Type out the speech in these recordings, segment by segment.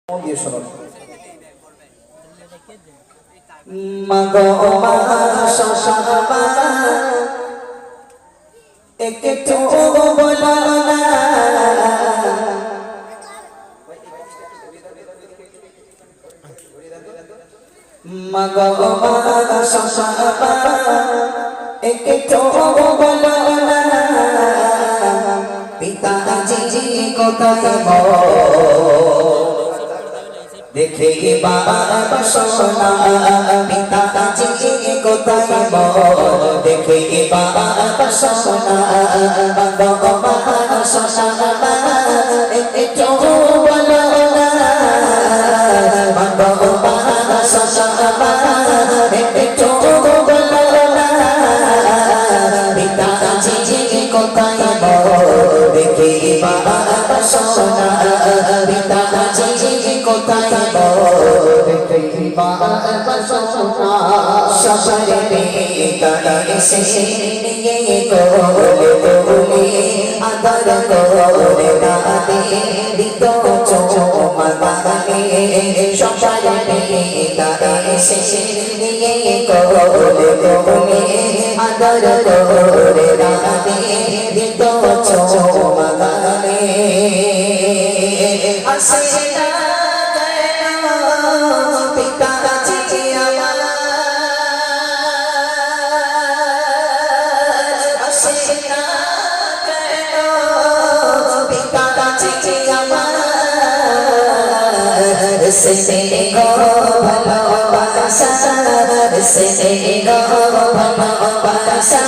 দিয়ে শোনো মাগো মা শশাবা একটু বলো না মাগো মা শশাবা একটু বলো না পিতাজি কোথায় দেখে বাবা সোনা পিতাজি কোথায় দেখে বাবা সোনা বাবা সোনা একটু বলো না বাবা সোনা একটু বলো না পিতাজি কোথায় দেখে বাবা সোনা পিতাজি কোথায় সবার বেকার সে নিয়ে কোলে কোলে আদর করে দাদে দিত চুমা গানে সবার বেকার সে নিয়ে কোলে কোলে আদর করে দাদে দিত চুমা গানে আসে से गो भालोबासा से गो भालोबासा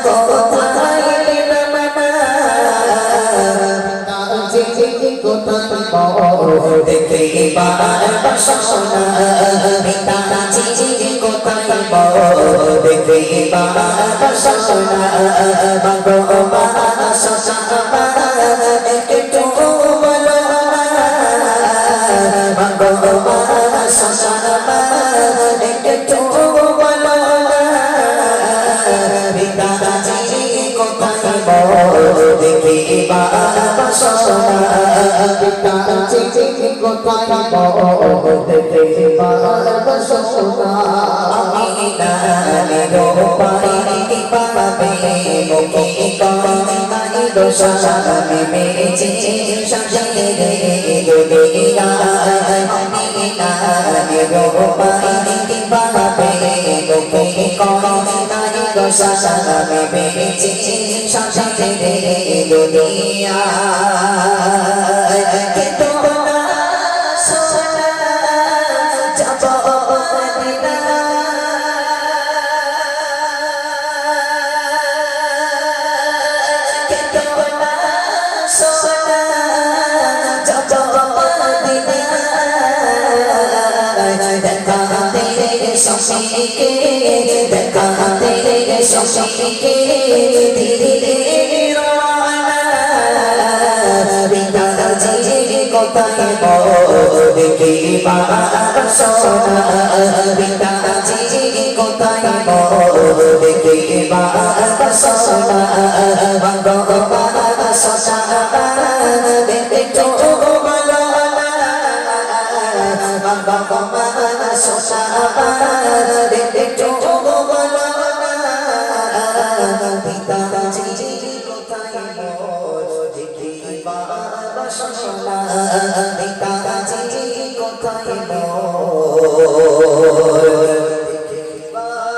कोथाय नमना जी कोथाय देखे बाबा सोना पिताजी कोथाय देखे बाबा सोना बाबा सोना एकटू দেখে বাবা সোনা পিতাজি কোথায় দেখে বাবা সোনা আমি নালে রূপাই পাবে মুখে কানাই দোষা মেরেছে সাজায়ে দুনিয়া আমি নালে রূপাই পাবে মুখে কানাই দোষা মেরেছে সাজায়ে দুনিয়া দেখে বাবা সোনা পিতাজি কোথায় দেখে বাবা সোনা বাবা সোনা একটু বলো না বাবা সোনা একটু বলো না পিতাজি কোথায় দেখে বাবা সোনা পিতাজি কোথায় দেখে বাবা